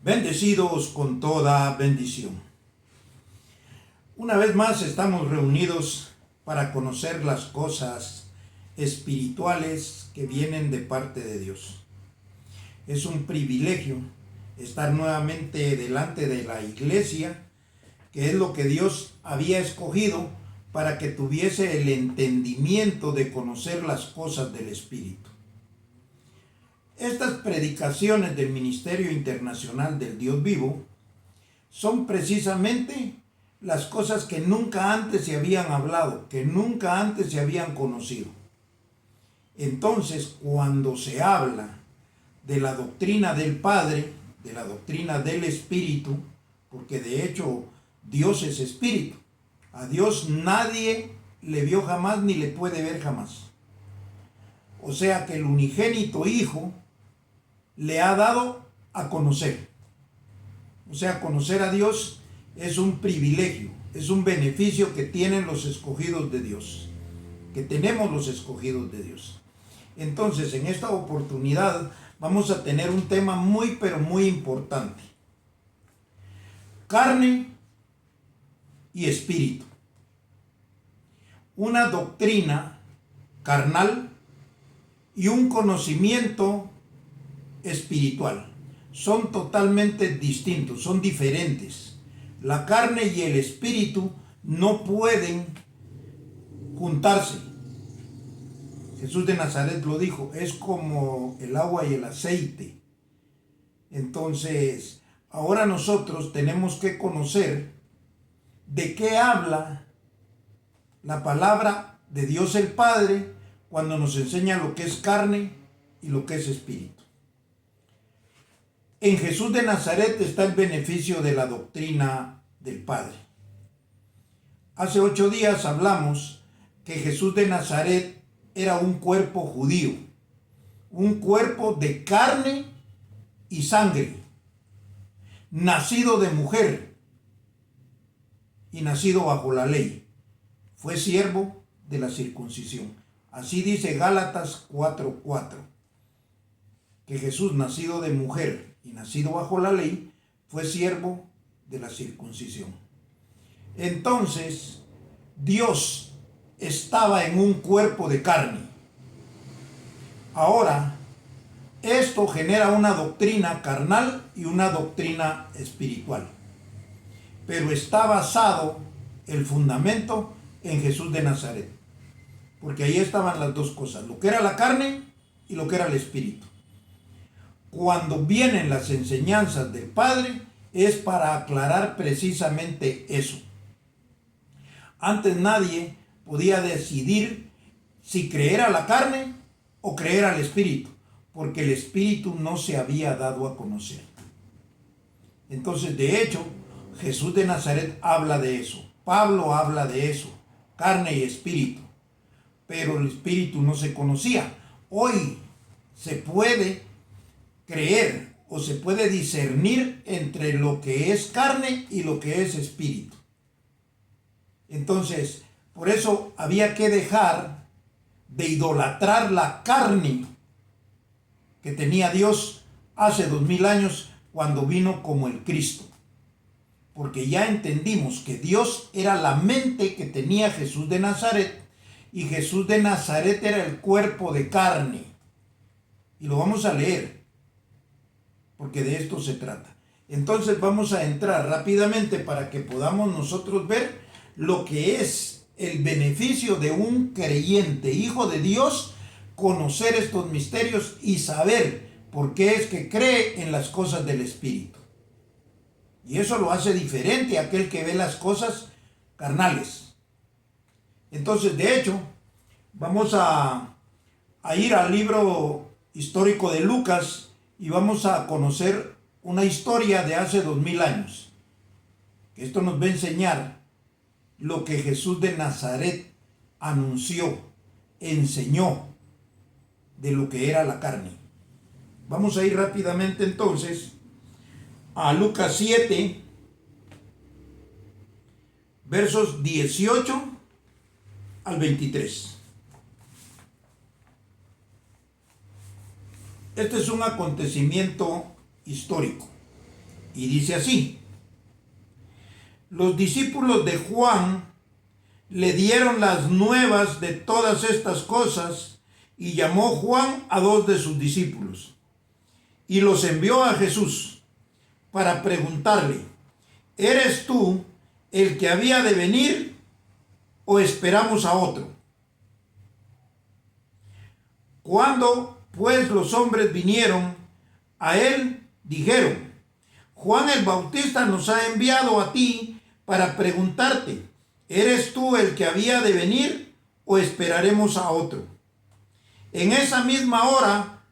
Bendecidos con toda bendición. Una vez más estamos reunidos para conocer las cosas espirituales que vienen de parte de Dios. Es un privilegio estar nuevamente delante de la iglesia, que es lo que Dios había escogido para que tuviese el entendimiento de conocer las cosas del Espíritu. Estas predicaciones del Ministerio Internacional del Dios Vivo son precisamente las cosas que nunca antes se habían hablado, que nunca antes se habían conocido. Entonces, cuando se habla de la doctrina del Padre, de la doctrina del Espíritu, porque de hecho Dios es Espíritu, a Dios nadie le vio jamás ni le puede ver jamás. O sea que el unigénito Hijo le ha dado a conocer. O sea, conocer a Dios es un privilegio, es un beneficio que tienen los escogidos de Dios, que tenemos los escogidos de Dios. Entonces, en esta oportunidad vamos a tener un tema muy, pero muy importante. Carne y espíritu. Una doctrina carnal y un conocimiento espiritual. Son totalmente distintos, son diferentes. La carne y el espíritu no pueden juntarse. Jesús de Nazaret lo dijo, es como el agua y el aceite. Entonces, ahora nosotros tenemos que conocer de qué habla la palabra de Dios el Padre cuando nos enseña lo que es carne y lo que es espíritu. En Jesús de Nazaret está el beneficio de la doctrina del Padre. Hace 8 días hablamos que Jesús de Nazaret era un cuerpo judío, un cuerpo de carne y sangre, nacido de mujer y nacido bajo la ley. Fue siervo de la circuncisión. Así dice Gálatas 4:4, que Jesús, nacido de mujer y nacido bajo la ley, fue siervo de la circuncisión. Entonces, Dios estaba en un cuerpo de carne. Ahora, esto genera una doctrina carnal y una doctrina espiritual. Pero está basado el fundamento en Jesús de Nazaret. Porque ahí estaban las dos cosas, lo que era la carne y lo que era el espíritu. Cuando vienen las enseñanzas del Padre, es para aclarar precisamente eso. Antes nadie podía decidir si creer a la carne o creer al espíritu, porque el espíritu no se había dado a conocer. Entonces, de hecho, Jesús de Nazaret habla de eso. Pablo habla de eso, carne y espíritu. Pero el espíritu no se conocía. Hoy se puede creer o se puede discernir entre lo que es carne y lo que es espíritu. Entonces, por eso había que dejar de idolatrar la carne que tenía Dios hace 2000 años cuando vino como el Cristo. Porque ya entendimos que Dios era la mente que tenía Jesús de Nazaret y Jesús de Nazaret era el cuerpo de carne. Y lo vamos a leer, porque de esto se trata. Entonces vamos a entrar rápidamente para que podamos nosotros ver lo que es el beneficio de un creyente, hijo de Dios, conocer estos misterios y saber por qué es que cree en las cosas del Espíritu. Y eso lo hace diferente a aquel que ve las cosas carnales. Entonces, de hecho, vamos a ir al libro histórico de Lucas y vamos a conocer una historia de hace 2000 años. Esto nos va a enseñar lo que Jesús de Nazaret anunció, enseñó de lo que era la carne. Vamos a ir rápidamente entonces a Lucas 7, versos 18 al 23. Este es un acontecimiento histórico. Y dice así: los discípulos de Juan le dieron las nuevas de todas estas cosas, y llamó Juan a 2 de sus discípulos y los envió a Jesús para preguntarle: ¿eres tú el que había de venir o esperamos a otro? Cuando pues los hombres vinieron a él, dijeron: Juan el Bautista nos ha enviado a ti para preguntarte: ¿eres tú el que había de venir o esperaremos a otro? En esa misma hora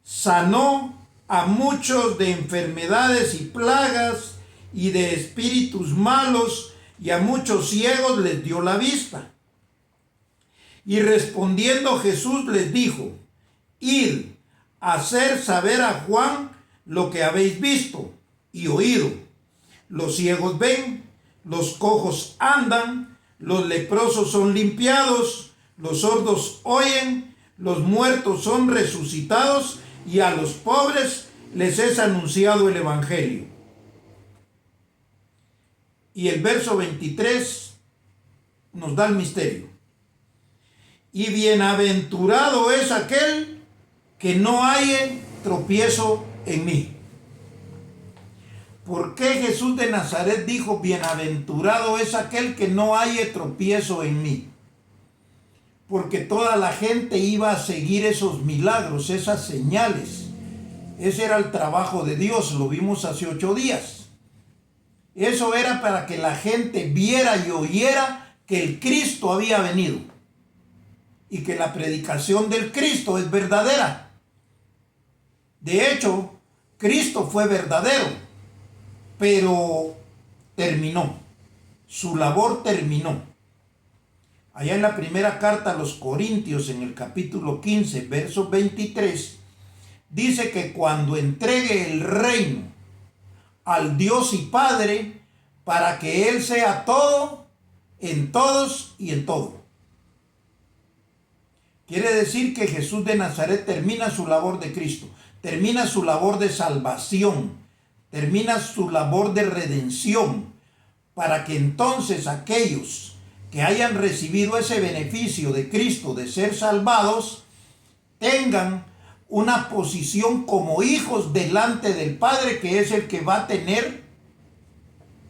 sanó a muchos de enfermedades y plagas y de espíritus malos, y a muchos ciegos les dio la vista. Y respondiendo Jesús les dijo: id a hacer saber a Juan lo que habéis visto y oído. Los ciegos ven, los cojos andan, los leprosos son limpiados, los sordos oyen, los muertos son resucitados, y a los pobres les es anunciado el evangelio. Y el verso 23 nos da el misterio. Y bienaventurado es aquel que no halle tropiezo en mí. ¿Por qué Jesús de Nazaret dijo: bienaventurado es aquel que no halle tropiezo en mí? Porque toda la gente iba a seguir esos milagros, esas señales. Ese era el trabajo de Dios, lo vimos hace 8 días. Eso era para que la gente viera y oyera que el Cristo había venido y que la predicación del Cristo es verdadera. De hecho, Cristo fue verdadero, pero terminó. Su labor terminó. Allá en la primera carta a los Corintios, en el capítulo 15, verso 23, dice que cuando entregue el reino al Dios y Padre, para que Él sea todo, en todos y en todo. Quiere decir que Jesús de Nazaret termina su labor de Cristo, termina su labor de salvación, termina su labor de redención, para que entonces aquellos que hayan recibido ese beneficio de Cristo de ser salvados, tengan una posición como hijos delante del Padre, que es el que va a tener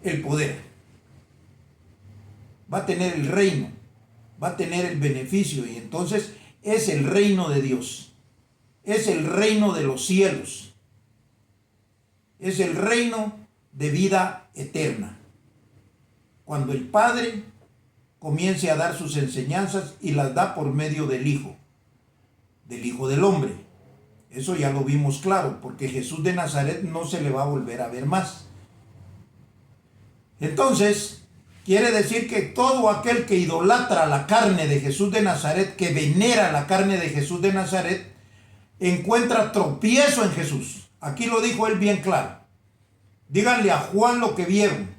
el poder, va a tener el reino, va a tener el beneficio, y entonces es el reino de Dios, es el reino de los cielos, es el reino de vida eterna. Cuando el Padre comience a dar sus enseñanzas, y las da por medio del Hijo del Hombre. Eso ya lo vimos claro, porque Jesús de Nazaret no se le va a volver a ver más. Entonces, quiere decir que todo aquel que idolatra la carne de Jesús de Nazaret, que venera la carne de Jesús de Nazaret, encuentra tropiezo en Jesús. Aquí lo dijo él bien claro. Díganle a Juan lo que vieron.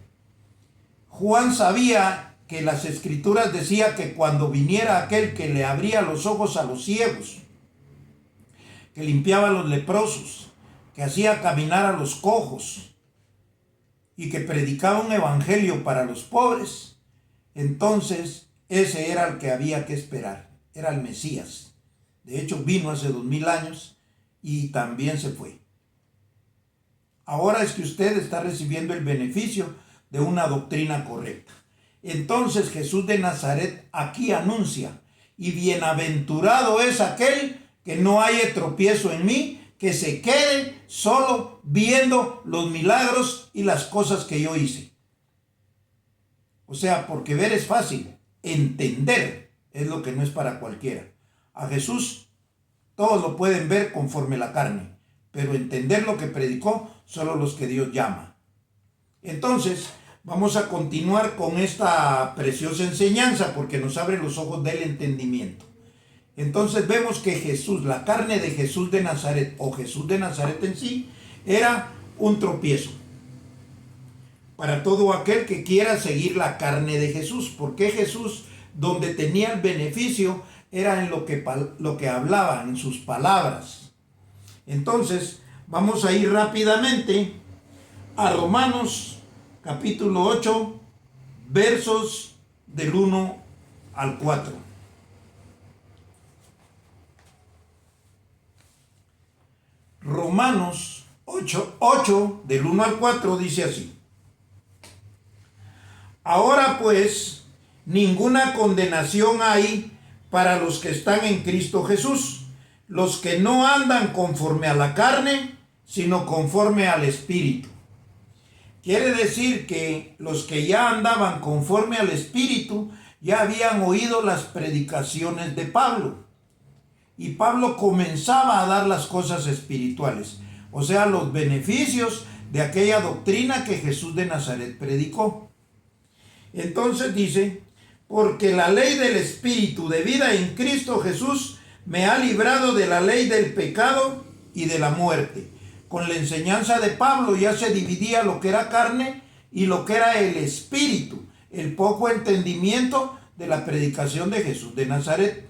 Juan sabía que las escrituras decían que cuando viniera aquel que le abría los ojos a los ciegos, que limpiaba a los leprosos, que hacía caminar a los cojos y que predicaba un evangelio para los pobres, entonces ese era el que había que esperar, era el Mesías. De hecho, vino hace 2000 años y también se fue. Ahora es que usted está recibiendo el beneficio de una doctrina correcta. Entonces Jesús de Nazaret aquí anuncia: y bienaventurado es aquel que no haya tropiezo en mí, que se quede solo viendo los milagros y las cosas que yo hice. O sea, porque ver es fácil, entender es lo que no es para cualquiera. A Jesús todos lo pueden ver conforme la carne, pero entender lo que predicó solo los que Dios llama. Entonces, vamos a continuar con esta preciosa enseñanza, porque nos abre los ojos del entendimiento. Entonces vemos que Jesús, la carne de Jesús de Nazaret, o Jesús de Nazaret en sí, era un tropiezo para todo aquel que quiera seguir la carne de Jesús. Porque Jesús, donde tenía el beneficio, era en lo que hablaba, en sus palabras. Entonces, vamos a ir rápidamente a Romanos capítulo 8, versos del 1 al 4. Romanos 8 del 1 al 4 dice así: Ahora pues, ninguna condenación hay para los que están en Cristo Jesús, los que no andan conforme a la carne, sino conforme al Espíritu. Quiere decir que los que ya andaban conforme al Espíritu ya habían oído las predicaciones de Pablo. Y Pablo comenzaba a dar las cosas espirituales, o sea, los beneficios de aquella doctrina que Jesús de Nazaret predicó. Entonces dice: porque la ley del Espíritu de vida en Cristo Jesús me ha librado de la ley del pecado y de la muerte. Con la enseñanza de Pablo ya se dividía lo que era carne y lo que era el Espíritu, el poco entendimiento de la predicación de Jesús de Nazaret.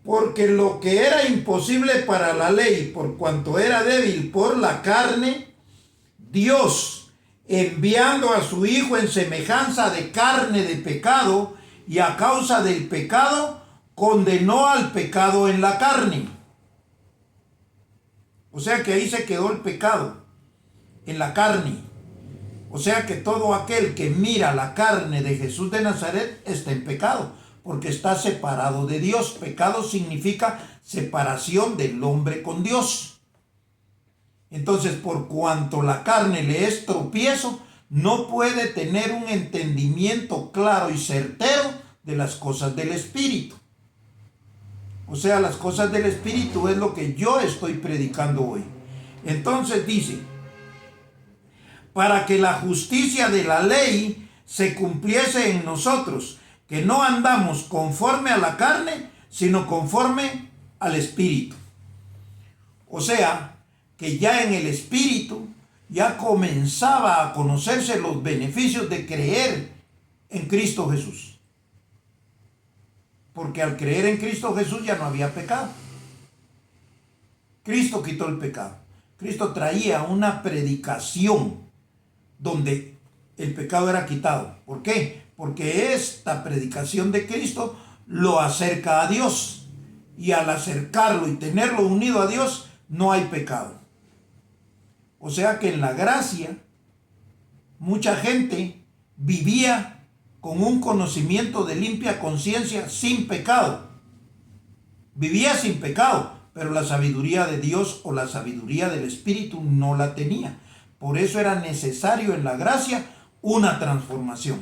Porque lo que era imposible para la ley, por cuanto era débil por la carne, Dios, enviando a su Hijo en semejanza de carne de pecado, y a causa del pecado, condenó al pecado en la carne. O sea que ahí se quedó el pecado, en la carne. O sea que todo aquel que mira la carne de Jesús de Nazaret está en pecado, porque está separado de Dios. Pecado significa separación del hombre con Dios. Entonces, por cuanto la carne le es tropiezo, no puede tener un entendimiento claro y certero de las cosas del Espíritu. O sea, las cosas del Espíritu es lo que yo estoy predicando hoy. Entonces dice: para que la justicia de la ley se cumpliese en nosotros, que no andamos conforme a la carne, sino conforme al Espíritu. O sea, que ya en el Espíritu ya comenzaba a conocerse los beneficios de creer en Cristo Jesús. Porque al creer en Cristo Jesús ya no había pecado. Cristo quitó el pecado. Cristo traía una predicación donde el pecado era quitado. ¿Por qué? Porque esta predicación de Cristo lo acerca a Dios. Y al acercarlo y tenerlo unido a Dios, no hay pecado. O sea que en la gracia, mucha gente vivía con un conocimiento de limpia conciencia sin pecado. Vivía sin pecado, pero la sabiduría de Dios o la sabiduría del Espíritu no la tenía. Por eso era necesario en la gracia una transformación.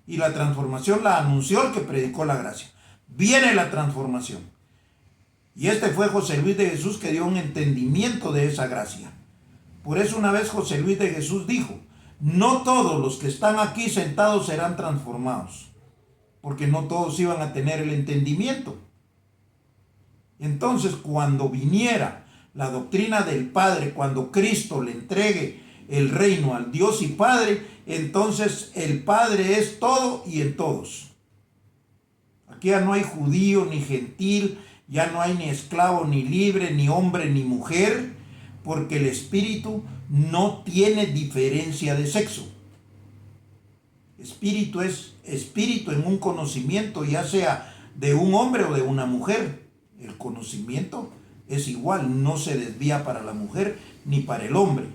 Y la transformación la anunció el que predicó la gracia. Viene la transformación. Y este fue José Luis de Jesús, que dio un entendimiento de esa gracia. Por eso una vez José Luis de Jesús dijo: no todos los que están aquí sentados serán transformados, porque no todos iban a tener el entendimiento. Entonces, cuando viniera la doctrina del Padre, cuando Cristo le entregue el reino al Dios y Padre, entonces el Padre es todo y en todos. Aquí ya no hay judío ni gentil, ya no hay ni esclavo ni libre, ni hombre ni mujer, porque el Espíritu no tiene diferencia de sexo. Espíritu es espíritu en un conocimiento, ya sea de un hombre o de una mujer. El conocimiento es igual, no se desvía para la mujer ni para el hombre.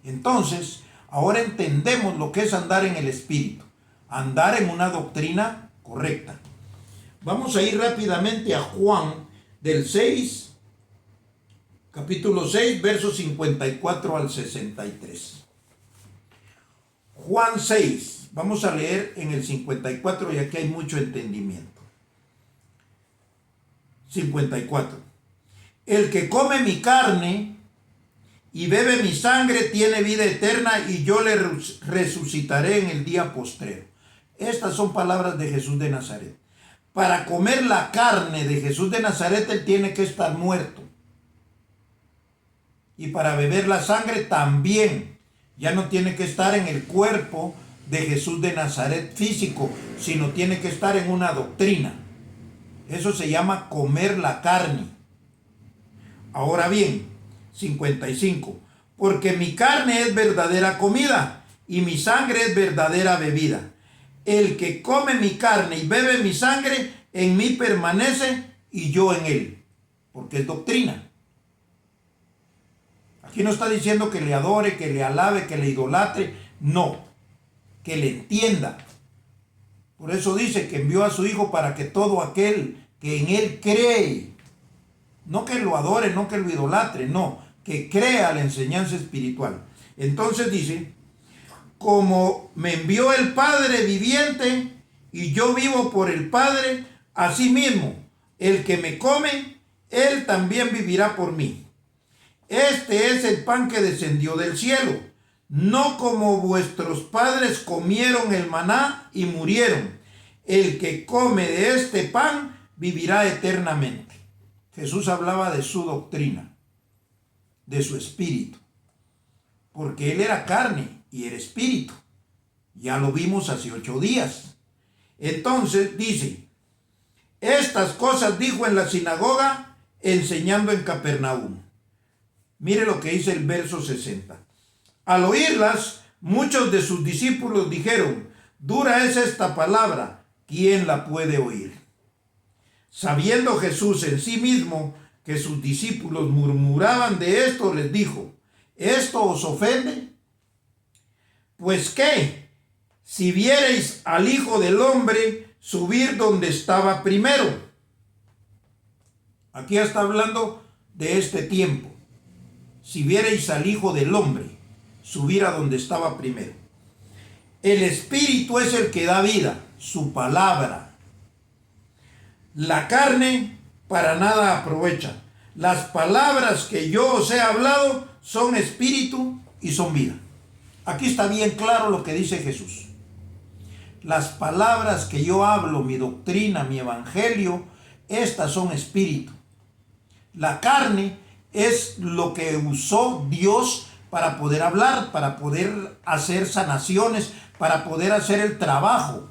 Entonces, ahora entendemos lo que es andar en el Espíritu, andar en una doctrina correcta. Vamos a ir rápidamente a Juan del 6, capítulo 6, versos 54 al 63. Juan 6, vamos a leer en el 54, y aquí hay mucho entendimiento. 54. El que come mi carne y bebe mi sangre tiene vida eterna, y yo le resucitaré en el día postrero. Estas son palabras de Jesús de Nazaret. Para comer la carne de Jesús de Nazaret, él tiene que estar muerto. Y para beber la sangre también. Ya no tiene que estar en el cuerpo de Jesús de Nazaret físico, sino tiene que estar en una doctrina. Eso se llama comer la carne. Ahora bien, 55. Porque mi carne es verdadera comida y mi sangre es verdadera bebida. El que come mi carne y bebe mi sangre, en mí permanece y yo en él. Porque es doctrina. Aquí no está diciendo que le adore, que le alabe, que le idolatre. No, que le entienda. Por eso dice que envió a su Hijo para que todo aquel que en él cree, no que lo adore, no que lo idolatre, no, que crea la enseñanza espiritual. Entonces dice, como me envió el Padre viviente y yo vivo por el Padre, asimismo, el que me come, él también vivirá por mí. Este es el pan que descendió del cielo, no como vuestros padres comieron el maná y murieron. El que come de este pan vivirá eternamente. Jesús hablaba de su doctrina, de su espíritu, porque él era carne y era espíritu. Ya lo vimos hace 8 días. Entonces dice, estas cosas dijo en la sinagoga, enseñando en Capernaum. Mire lo que dice el verso 60. Al oírlas, muchos de sus discípulos dijeron, dura es esta palabra, ¿quién la puede oír? Sabiendo Jesús en sí mismo que sus discípulos murmuraban de esto, les dijo, ¿esto os ofende? Pues qué, si viereis al Hijo del Hombre subir donde estaba primero. Aquí está hablando de este tiempo. Si viereis al Hijo del Hombre subir a donde estaba primero. El Espíritu es el que da vida, su palabra. La carne para nada aprovecha. Las palabras que yo os he hablado son espíritu y son vida. Aquí está bien claro lo que dice Jesús. Las palabras que yo hablo, mi doctrina, mi evangelio, estas son espíritu. La carne es lo que usó Dios para poder hablar, para poder hacer sanaciones, para poder hacer el trabajo.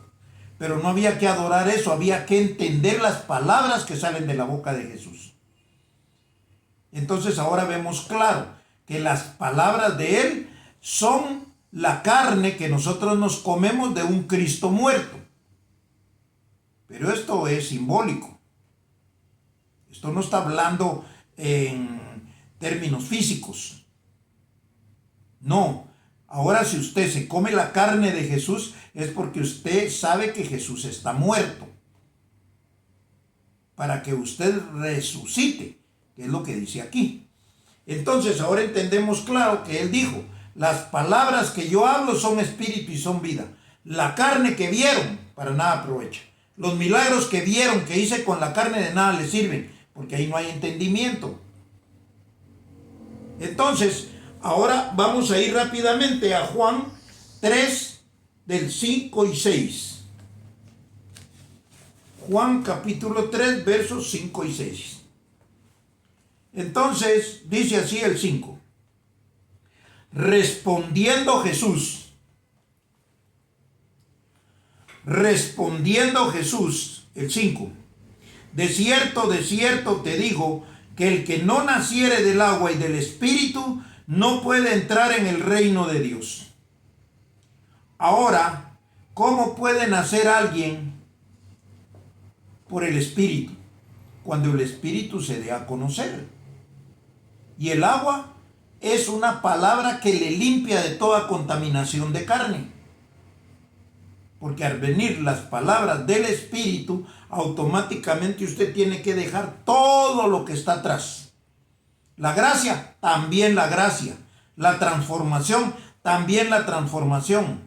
Pero no había que adorar eso, había que entender las palabras que salen de la boca de Jesús. Entonces ahora vemos claro que las palabras de Él son la carne que nosotros nos comemos de un Cristo muerto. Pero esto es simbólico. Esto no está hablando en términos físicos. No. Ahora si usted se come la carne de Jesús es porque usted sabe que Jesús está muerto. Para que usted resucite, que es lo que dice aquí. Entonces ahora entendemos claro que Él dijo, las palabras que yo hablo son espíritu y son vida. La carne que vieron para nada aprovecha. Los milagros que vieron que hice con la carne de nada les sirven, porque ahí no hay entendimiento. Entonces, ahora vamos a ir rápidamente a Juan 3, del 5 y 6. Juan capítulo 3, versos 5 y 6. Entonces, dice así el 5. Respondiendo Jesús, el 5. De cierto te digo, que el que no naciere del agua y del Espíritu no puede entrar en el reino de Dios. Ahora, ¿cómo puede nacer alguien por el Espíritu? Cuando el Espíritu se dé a conocer. Y el agua es una palabra que le limpia de toda contaminación de carne. Porque al venir las palabras del Espíritu, automáticamente usted tiene que dejar todo lo que está atrás. La gracia, también la gracia. La transformación, también la transformación.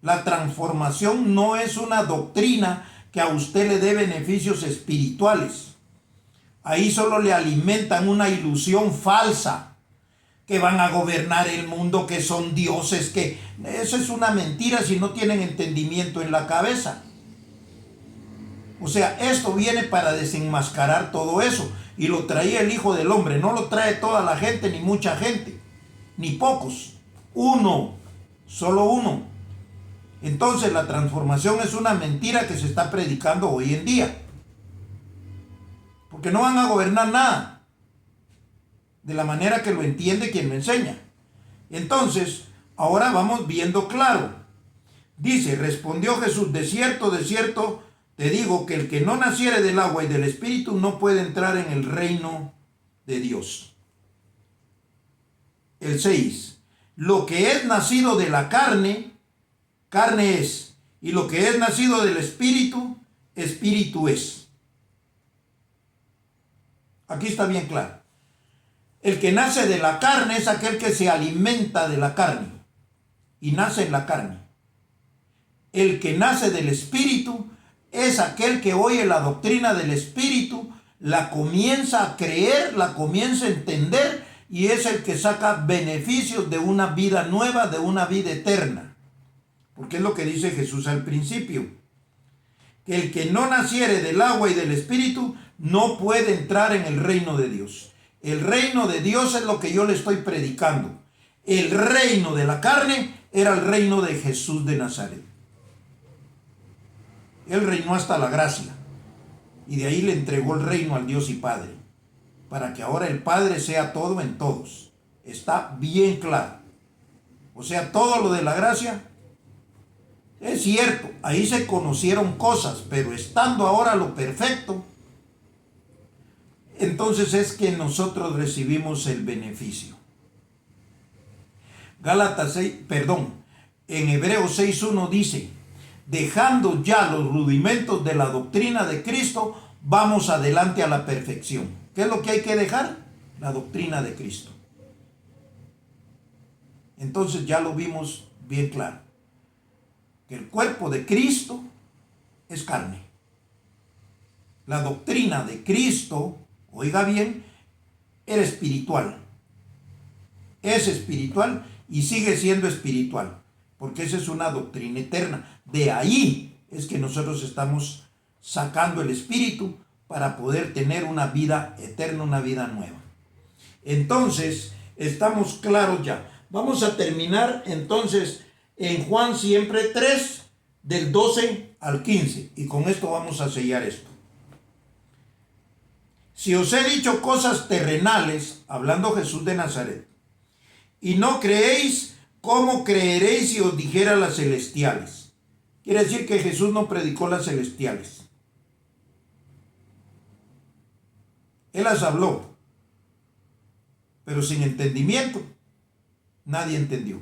La transformación no es una doctrina que a usted le dé beneficios espirituales. Ahí solo le alimentan una ilusión falsa, que van a gobernar el mundo, que son dioses, que eso es una mentira si no tienen entendimiento en la cabeza. O sea, esto viene para desenmascarar todo eso, y lo traía el Hijo del Hombre. No lo trae toda la gente, ni mucha gente, ni pocos. Uno, solo uno. Entonces la transformación es una mentira que se está predicando hoy en día, porque no van a gobernar nada. de la manera que lo entiende quien lo enseña. Entonces, ahora vamos viendo claro. Dice, respondió Jesús, de cierto, te digo que el que no naciere del agua y del Espíritu no puede entrar en el reino de Dios. El 6. Lo que es nacido de la carne, carne es. Y lo que es nacido del Espíritu, Espíritu es. Aquí está bien claro. El que nace de la carne es aquel que se alimenta de la carne y nace en la carne. El que nace del Espíritu es aquel que oye la doctrina del Espíritu, la comienza a creer, la comienza a entender y es el que saca beneficios de una vida nueva, de una vida eterna. Porque es lo que dice Jesús al principio. Que el que no naciere del agua y del Espíritu no puede entrar en el reino de Dios. El reino de Dios es lo que yo le estoy predicando. El reino de la carne era el reino de Jesús de Nazaret. Él reinó hasta la gracia y de ahí le entregó el reino al Dios y Padre, para que ahora el Padre sea todo en todos. Está bien claro. O sea, todo lo de la gracia es cierto, ahí se conocieron cosas, pero estando ahora lo perfecto, entonces es que nosotros recibimos el beneficio. En Hebreos 6:1 dice, dejando ya los rudimentos de la doctrina de Cristo, vamos adelante a la perfección. ¿Qué es lo que hay que dejar? La doctrina de Cristo. Entonces ya lo vimos bien claro. Que el cuerpo de Cristo es carne. La doctrina de Cristo, oiga bien, era espiritual. Es espiritual y sigue siendo espiritual. Porque esa es una doctrina eterna. De ahí es que nosotros estamos sacando el espíritu para poder tener una vida eterna, una vida nueva. Entonces, estamos claros ya. Vamos a terminar entonces en Juan siempre 3, del 12 al 15. Y con esto vamos a sellar esto. Si os he dicho cosas terrenales, hablando Jesús de Nazaret, y no creéis, ¿cómo creeréis si os dijera las celestiales? Quiere decir que Jesús no predicó las celestiales. Él las habló, pero sin entendimiento. Nadie entendió.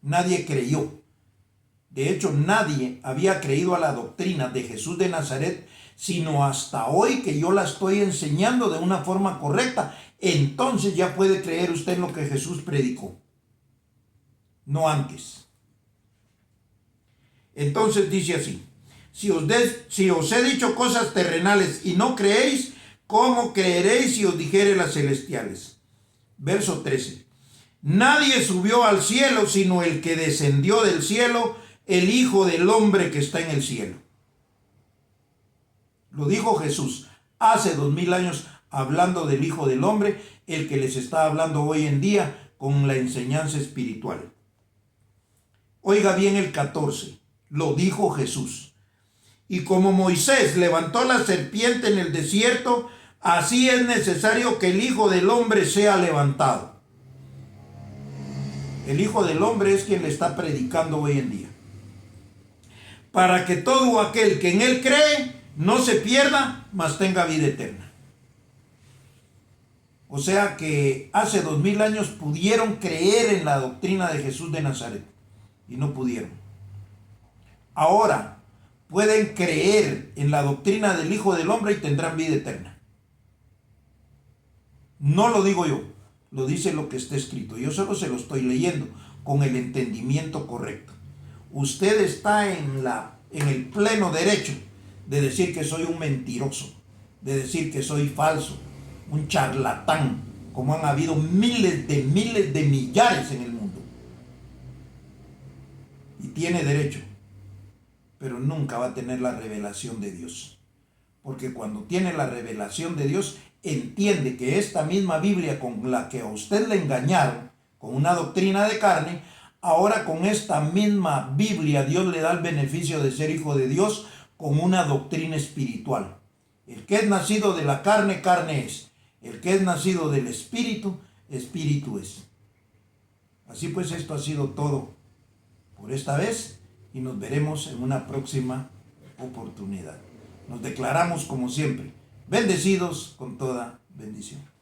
Nadie creyó. De hecho, nadie había creído a la doctrina de Jesús de Nazaret, sino hasta hoy que yo la estoy enseñando de una forma correcta. Entonces ya puede creer usted en lo que Jesús predicó. No antes. Entonces dice así, si os he dicho cosas terrenales y no creéis, ¿cómo creeréis si os dijere las celestiales? Verso 13. Nadie subió al cielo sino el que descendió del cielo, el Hijo del Hombre que está en el cielo. Lo dijo Jesús hace 2000 años hablando del Hijo del Hombre, el que les está hablando hoy en día con la enseñanza espiritual. Oiga bien el 14. Lo dijo Jesús. Y como Moisés levantó la serpiente en el desierto, así es necesario que el Hijo del Hombre sea levantado. El Hijo del Hombre es quien le está predicando hoy en día. Para que todo aquel que en él cree no se pierda, mas tenga vida eterna. O sea que hace 2000 años pudieron creer en la doctrina de Jesús de Nazaret y no pudieron. Ahora pueden creer en la doctrina del Hijo del Hombre y tendrán vida eterna. No lo digo yo, lo dice lo que está escrito. Yo solo se lo estoy leyendo con el entendimiento correcto. Usted está en el pleno derecho de decir que soy un mentiroso, de decir que soy falso, un charlatán, como han habido miles de millares en el mundo. Y tiene derecho, pero nunca va a tener la revelación de Dios. Porque cuando tiene la revelación de Dios, entiende que esta misma Biblia con la que a usted le engañaron, con una doctrina de carne, ahora con esta misma Biblia Dios le da el beneficio de ser hijo de Dios con una doctrina espiritual. El que es nacido de la carne, carne es. El que es nacido del Espíritu, Espíritu es. Así pues, esto ha sido todo por esta vez y nos veremos en una próxima oportunidad. Nos declaramos como siempre, bendecidos con toda bendición.